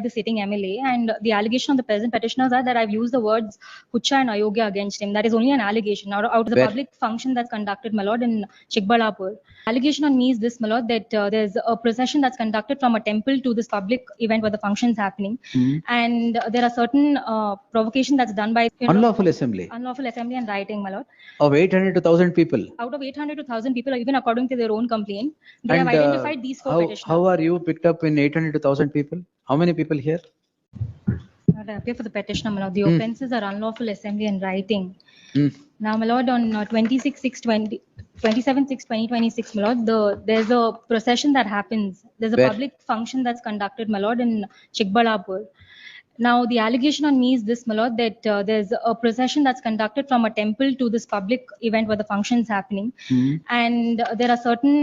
the sitting MLA, and the allegation of the present petitioners are that I've used the words Hucha and Ayogya against him. That is only an allegation out of the Where? public function that's conducted, my lord, in Chikbalapur. Allegation on me is this, my lord, that there's a procession that's conducted from a temple to this public event where the function is happening, and there are certain provocation that's done by Unlawful assembly unlawful assembly and rioting, my lord. of 800 to 1,000 people. Out of 800 to 1,000 people, even according to their own complaint, they have And identified these four petitioners. how are you picked up in 800 to 1,000 people? How many people here? Not appear for the petitioner, my lord. The offences are unlawful assembly and rioting. Now, my lord, on 27/6/2026, my lord, there's a procession that happens. There's a Where? public function that's conducted, my lord, in Chikbalapur. Now, the allegation on me is this, my lord, that there's a procession that's conducted from a temple to this public event where the function is happening, and there are certain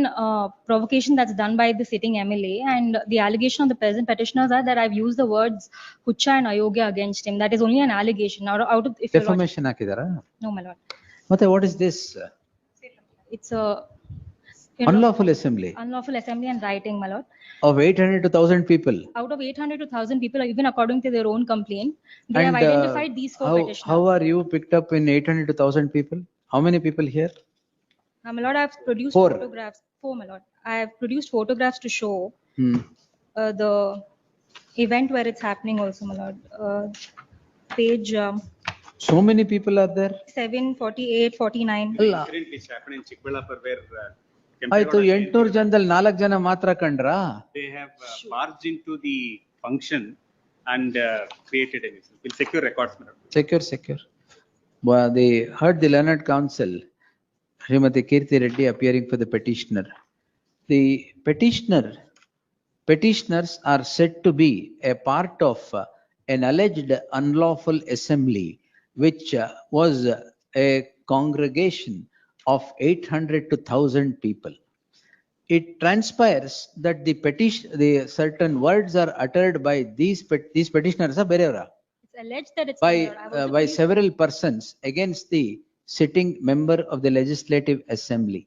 provocation that's done by the sitting MLA, and the allegation of the present petitioners are that I've used the words Hucha and Ayogya against him. That is only an allegation out of if your lord- Defamation hakidara? No, my lord. What is this? It's a Unlawful assembly unlawful assembly and rioting, my lord. of 800 to 1,000 people. Out of 800 to 1,000 people, even according to their own complaint, they have And identified these four petitioners. how are you picked up in 800 to 1,000 people? How many people here? Now, my lord, I've produced Four. photographs. Four, my lord. I have produced photographs to show the event where it's happening also, my lord. Page So many people are there? 7, 48, 49. Currently, it's happening in Chikbalapur where ಆಯ್ತು 800 ಜನದಲ್ಲಿ 4 ಜನ ಮಾತ್ರ ಕಂಡ್ರಾ? they have barged into the function and created a nuisance. We'll secure records, madam. Secure. They heard the learned counsel, Srimati Kirti Reddy, appearing for the petitioner. The petitioners are said to be a part of an alleged unlawful assembly, which was a congregation of 800 to 1,000 people. It transpires that the certain words are uttered by these petitioners are berevara. It's alleged that it's by several persons against the sitting member of the Legislative Assembly.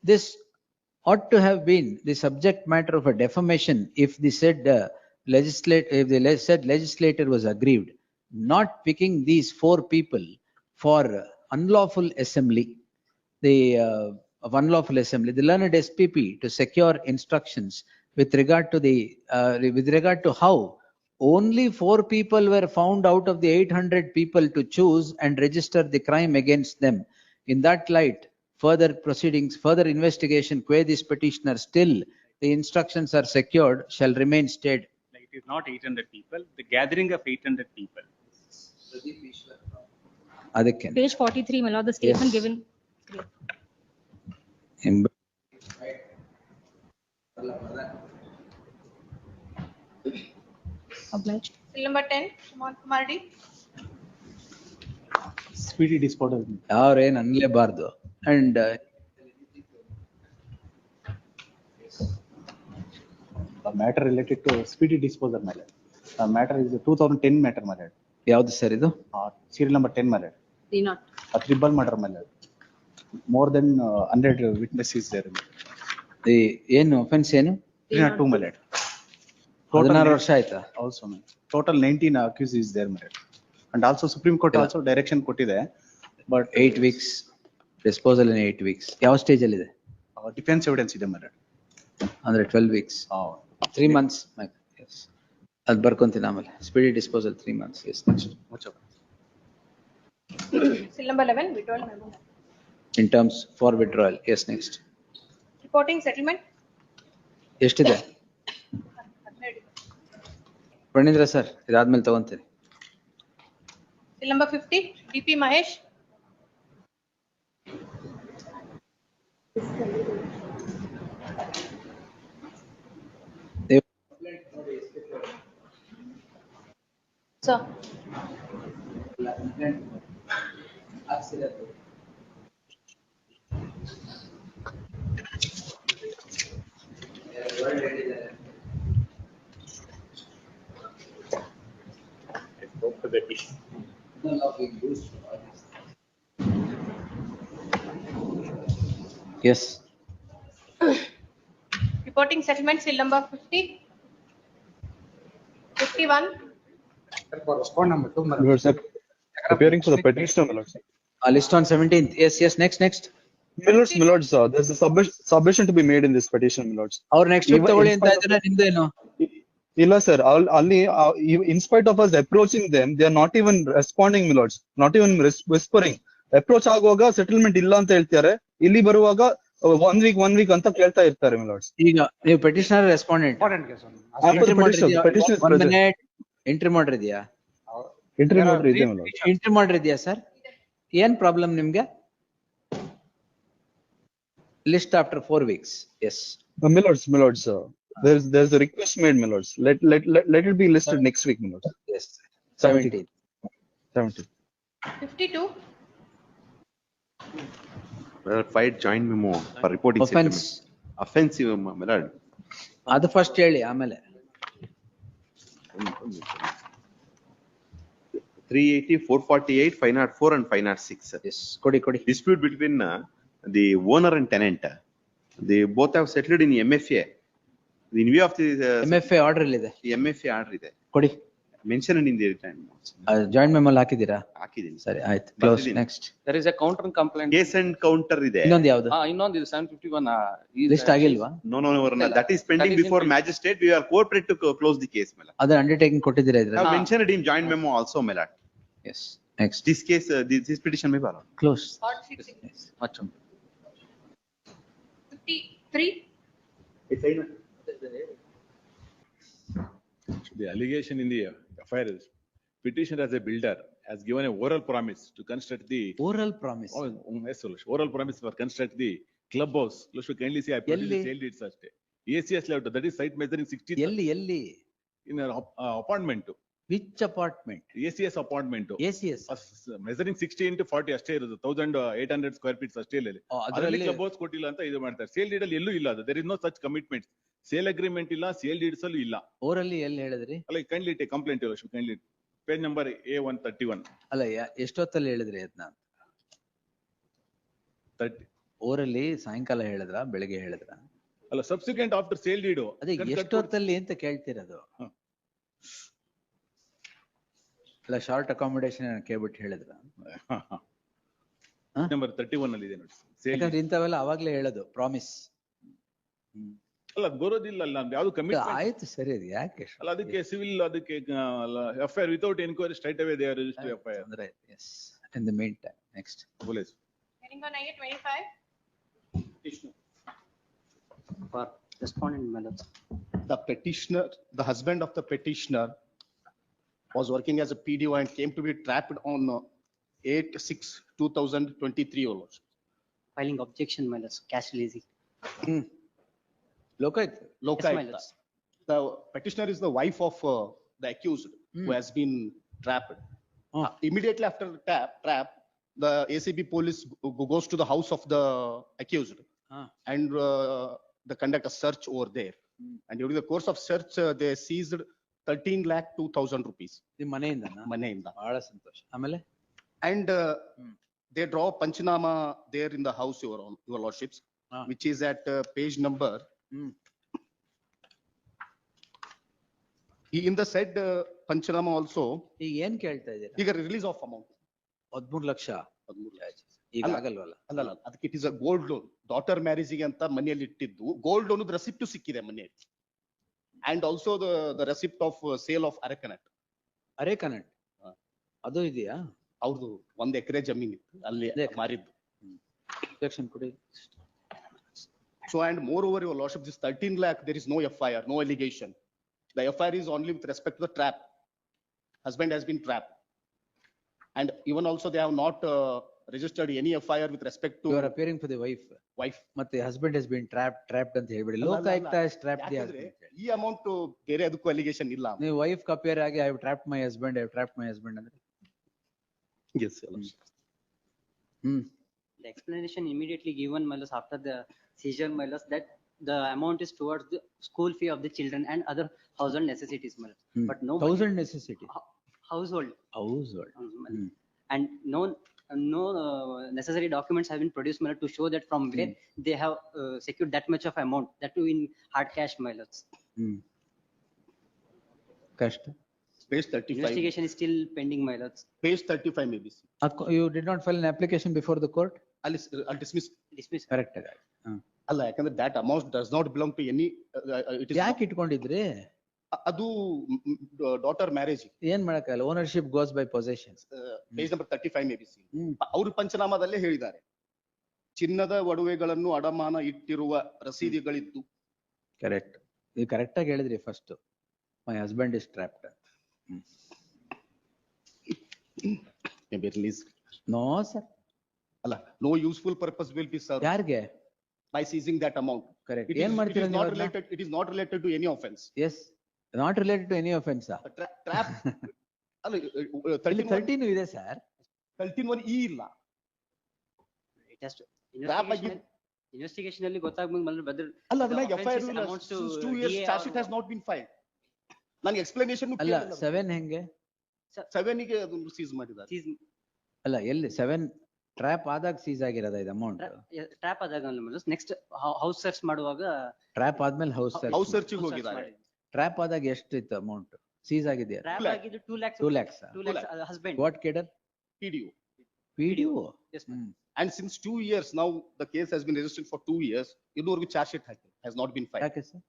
This ought to have been the subject matter of a defamation if the said legislator was aggrieved. Not picking these four people for unlawful assembly, of unlawful assembly, the learned SPP to secure instructions with regard to how only 4 people were found out of the 800 people to choose and register the crime against them. In that light, further proceedings, further investigation, where this petitioner still the instructions are secured, shall remain stayed. Like it is not 800 people, the gathering of 800 people. Adikyan. Page 43, my lord, the statement Yes. given. Obliged. Bill number 10, Kumar Kumardi. Speedy disposal. ಯಾರೇನು ಅನ್ನಲೇಬಾರ್ದು. And The matter related to speedy disposal matter. The matter is a 2010 matter matter. ಯಾವ್ದು sir ಇದು? Serial number 10 matter. D0. A triple murder matter. More than 100 witnesses there. ಏನು offense ಏನು? 302 matter. 16 ವರ್ಷ ಆಯ್ತಾ? Also, man. Total 19 accused is there matter. And also Supreme Court also direction ಕೊಟ್ಟಿದೆ. But 8 weeks disposal in 8 weeks. ಯಾವ stage ಅಲ್ಲಿ ಇದೆ? defense evidence ಇದೆ matter. ಅಂದ್ರೆ 12 weeks. 3 months. Yes. ಅದು ಬರ್ಕೊಂತೀನಿ ಆಮೇಲೆ. Speedy disposal 3 months. Yes, next. Bill number 11, withdrawal memo. In terms for withdrawal. Yes, next. Reporting settlement. ಎಷ್ಟಿದೆ? ಪ್ರಣೀಂದ್ರ sir, ಇದಾದ್ಮೇಲೆ ತಗೊಂತೀನಿ. Bill number 50, DP Mahesh. Sir. Yes. Reporting settlement, seal number 50. 51, My lords, sir, appearing for the petitioner, my lords. List on 17th. Yes, next. My lords, there's a submission to be made in this petition, my lords. ಅವ್ರು next week Even ತಗೊಳ್ಳಿ in ಅಂತ spite of ಇದ್ದಾರೆ, ನಿಮ್ದೇನು? ಇಲ್ಲ sir, ಅಲ್ಲಿ in spite of us approaching them, they are not even responding, my lords, not even whispering. Approach ಆಗುವಾಗ settlement ಇಲ್ಲ ಅಂತ ಹೇಳ್ತಾರೆ, ಇಲ್ಲಿ ಬರುವಾಗ ಒನ್ ವೀಕ್ ಅಂತ ಕೇಳ್ತಾ ಇರ್ತಾರೆ, my lords. ಈಗ ನೀವು ಪೆಟಿಷನರ್ ರೆಸ್ಪಾಂಡೆಂಟ್ ಎಂಟ್ರಿ ಮಾಡಿದ್ಯಾ? ಎಂಟ್ರಿ ಮಾಡ್ರಿ ಇದೆ, my lords. ಎಂಟ್ರಿ ಮಾಡಿದ್ಯಾ ಸರ್? ಏನ್ ಪ್ರಾಬ್ಲಮ್ ನಿಮ್ಗೆ? List after 4 weeks. Yes. My lords, there's a request made, my lords. Let it be listed next week, my lords. Yes. 17. 52, Filed joint memo for reporting Offense. settlement. Offensive, my lord. ಅದು first ಹೇಳಿ, ಆಮೇಲೆ 380, 448, 504 and 506. S ಕೊಡಿ. Dispute between the owner and tenant. They both have settled in MFA. In view of the MFA order ಇದೆ, MFA order ಇದೆ. ಕೊಡಿ. Mentioned in the return. Joint ಮೆಮೊಲ್ ಹಾಕಿದ್ದೀರಾ? ಹಾಕಿದ್ದೀನಿ. ಸರಿ, ಆಯ್ತು. ಕ್ಲೋಸ್. ಬರ್ದಿದ್ದೀನಿ. Next There is a counter complaint. Case and counter ಇದೆ. ಇನ್ನೊಂದು ಯಾವ್ದು? Innondu is 751. ಲಿಸ್ಟ್ ಆಗಿಲ್ವಾ? No, that is pending That is in before pending. magistrate. We are cooperated to close the case, my lord. ಅದ್ರ undertaking ಕೊಟ್ಟಿದ್ದೀರಾ I have ಇದ್ರಲ್ಲಿ? mentioned it in joint memo also, my lord. Yes. Next This case, this petition may follow. Close. 46, Much. 53, The allegation in the FIR is petitioner as a builder has given a oral promise to construct the, oral promise. yes, Suresh, oral promise for construct the clubhouse. You should kindly see, I produced ಎಲ್ಲಿ? the sale deed such ACS layout, that is site measuring 60 ಎಲ್ಲಿ? in an apartment, which apartment? ACS apartment. ACS. Measuring 60 into 40 ಅಷ್ಟೇ ಇರೋದು, 1800 square feet ಅಷ್ಟೇ ಇಲ್ಲ. ಅದರಲ್ಲಿ ಅದರಲ್ಲಿ club house ಕೊಟ್ಟಿಲ್ಲ ಅಂತ ಇದು ಮಾಡ್ತಾರೆ. ಸೇಲ್ ಡೀಡ್ ಅಲ್ಲಿ ಎಲ್ಲೂ ಇಲ್ಲ ಅದು. There is no such commitment. Sale agreement ಇಲ್ಲ, ಸೇಲ್ ಡೀಡ್ಸ್ ಅಲ್ಲೂ ಇಲ್ಲ. ಓರಲ್ಲಿ ಎಲ್ಲಿ ಹೇಳಿದ್ರಿ? ಅಲ್ಲ, kindly take complaint, you should kindly page number A131. ಅಲ್ಲ, ಎಷ್ಟೊತ್ತಲ್ಲಿ ಹೇಳಿದ್ರಿ ಅದನ್ನ? 30. ಓರಲ್ಲಿ ಸಾಯಂಕಾಲ ಹೇಳಿದ್ರ, ಬೆಳಗ್ಗೆ ಹೇಳಿದ್ರ? ಅಲ್ಲ, ಸಬ್ಸಿಕ್ವೆಂಟ್ ಆಫ್ಟರ್ ಸೇಲ್ ಡೀಡ್. ಅದೇ ಎಷ್ಟೊತ್ತಲ್ಲಿ ಅಂತ ಕೇಳ್ತಿರೋದು. ಅಲ್ಲ, ಶಾರ್ಟ್ ಅಕಾಮಿಡೇಷನ್ ಕೇಳ್ಬಿಟ್ಟು ಹೇಳಿದ್ರ? ನಂಬರ್ 31 ಅಲ್ಲಿ ಇದೆ ನೋಡಿ. ಯಾಕಂದ್ರೆ ಇಂಥವೆಲ್ಲ ಅವಾಗ್ಲೇ ಹೇಳೋದು ಪ್ರಾಮಿಸ್. ಅಲ್ಲ, ಅದು ಬರೋದಿಲ್ಲ ಅಲ್ಲ, ಯಾವ್ದು ಕಮಿಟ್ಮೆಂಟ್. ಆಯ್ತು, ಸರಿ. ಅದು ಯಾಕೆ ಅಲ್ಲ, ಅದಕ್ಕೆ ಸಿವಿಲ್, ಅದಕ್ಕೆ FIR without enquiry straight away they are register FIR. ಅಂದ್ರೆ yes. In the meantime next police. hearing on IA 25, For respondent, my lords. The petitioner, the husband of the petitioner was working as a PDO and came to be trapped on 8/6/2023, your lordship. Filing objection, my lords. Cash releasing. ಲೋಕಾಯ್ತು. Yes, my Lokayuta. lords. The petitioner is the wife of the accused who has been trapped. Immediately after the trap, the ACB police goes to the house of the accused and they conduct a search over there. And during the course of search, they seized 13,02,000 rupees. ನಿಮ್ ಮನೆಯಿಂದನಾ? Maneinda. ಬಹಳ ಸಂತೋಷ. ಆಮೇಲೆ And they draw Panchanama there in the house, your lordships, which is at page number. In the said Panchanama also, ಈಗ ಏನ್ ಕೇಳ್ತಾ ಇದ್ದೀರಾ? ಈಗ release of amount. 13 lakh. 13 lakh. ಈಗ ಅಲ್ಲ. ಆಗಲ್ವಲ್ಲ? ಅಲ್ಲ, ಅದಕ್ಕೆ it is a gold loan. Daughter ಮ್ಯಾರೇಜಿಗೆ ಅಂತ ಮನೆಯಲ್ಲಿ ಇಟ್ಟಿದ್ದು ಗೋಲ್ಡ್ ಲೋನ್ ರೆಸಿಪ್ಟ್ ಸಿಕ್ಕಿದೆ ಮನೆಯಲ್ಲಿ. And also the receipt of sale of arecanut. Arecanut ಅದು ಇದೆಯಾ? ಅವ್ರದ್ದು 1 ಎಕರೆ ಜಮೀನ್ ಇತ್ತು, ಅಲ್ಲಿ ಮಾರಿದ್ದು. ಸೆಕ್ಷನ್ ಕೊಡಿ. So and moreover, your lordship, this 13 lakh, there is no FIR, no allegation. The FIR is only with respect to the trap. Husband has been trapped. And even also they have not registered any FIR with respect to you are appearing for the wife. ಮತ್ತೆ husband has been trapped ಅಂತ ಹೇಳ್ಬಿಡಿ. Lokayukta has trapped the husband. ಈ amount ಬೇರೆ ಅದಕ್ಕೂ allegation ಇಲ್ಲ. ನೀವು wife appear ಆಗಿ I have trapped my husband ಅಂದ್ರೆ Yes, your lordship. The explanation immediately given, my lords, after the seizure, my lords, that the amount is towards the school fee of the children and other household necessities, my lords. But no. 1000 necessity. Household. Household. My lords. And no necessary documents have been produced, my lord, to show that from where they have secured that much of amount, that too in hard cash, my lords. ಕಷ್ಟ. Page 35, Investigation is still pending, my lords. page 35 maybe. You did not file an application before the court? I'll dismiss. Dismiss. Correct. ಅಲ್ಲ ಯಾಕಂದ್ರೆ that amount does not belong to any, it is, ಯಾಕೆ ಇಟ್ಕೊಂಡಿದ್ರಿ? ಅದು daughter marriage. ಏನ್ ಮಾಡಕ್ಕಲ್ಲ, ownership goes by possession. Page number 35 maybe. Hmm. ಅವರು ಪಂಚನಾಮದಲ್ಲೇ ಹೇಳಿದ್ದಾರೆ, ಚಿನ್ನದ ಒಡವೆಗಳನ್ನು ಅಡಮಾನ ಇಟ್ಟಿರುವ ರಸೀದಿಗಳಿದ್ದು. ಕರೆಕ್ಟ್. ನೀವು ಕರೆಕ್ಟ್ ಆಗಿ ಹೇಳಿದ್ರಿ first. My husband is trapped. Maybe release. No sir. ಅಲ್ಲ, no useful purpose will be served ಯಾರಿಗೆ? by seizing that amount. Correct. It ಏನ್ is ಮಾಡ್ತೀರಾ not ನೀವು? related, it is not related to any offense. Yes, not related to any offense. Trap, ಅಲ್ಲ, 13 ಇದೆ sir. 13(1) E ಇಲ್ಲ. It has to, Trap ಆಗಿ, investigation ಅಲ್ಲಿ ಗೊತ್ತಾಗ್ಬೇಕು whether ಅಲ್ಲ, ಅದನ್ನ the offense FIR is amounts to since 2 years DA charge sheet or has not been filed. ನನಗೆ explanation ಅಲ್ಲ 7 ಹೆಂಗೆ? 7 ಗೆ ಅದನ್ನು ಸೀಸ್ ಮಾಡಿದ್ದಾರೆ. seize ಅಲ್ಲ, ಎಲ್ಲಿ 7 ಟ್ರ್ಯಾಪ್ ಆದಾಗ ಸೀಸ್ ಆಗಿರೋದ ಇದು ಅಮೌಂಟ್? ಟ್ರ್ಯಾಪ್ ಆದಾಗ ನೆಕ್ಸ್ಟ್ ಹೌಸ್ ಸರ್ಚ್ ಮಾಡುವಾಗ ಟ್ರ್ಯಾಪ್ ಆದ್ಮೇಲೆ ಹೌಸ್ ಹೌಸ್ ಸರ್ಚಿಗೆ ಹೋಗಿದ್ದಾರೆ. ಟ್ರ್ಯಾಪ್ ಆದಾಗ ಎಷ್ಟಿತ್ತು ಅಮೌಂಟ್ ಸೀಸ್ ಆಗಿದೆಯಾ? ಟ್ರ್ಯಾಪ್ ಆಗಿದ್ದು 2 lakhs. 2 lakhs. 2 lakhs husband. What cadre? PDO. PDO. Yes, ma'am. And since 2 years now, the case has been registered for 2 years. ಇನ್ನೂವರೆಗೂ charge sheet has not been filed. ಯಾಕೆ sir?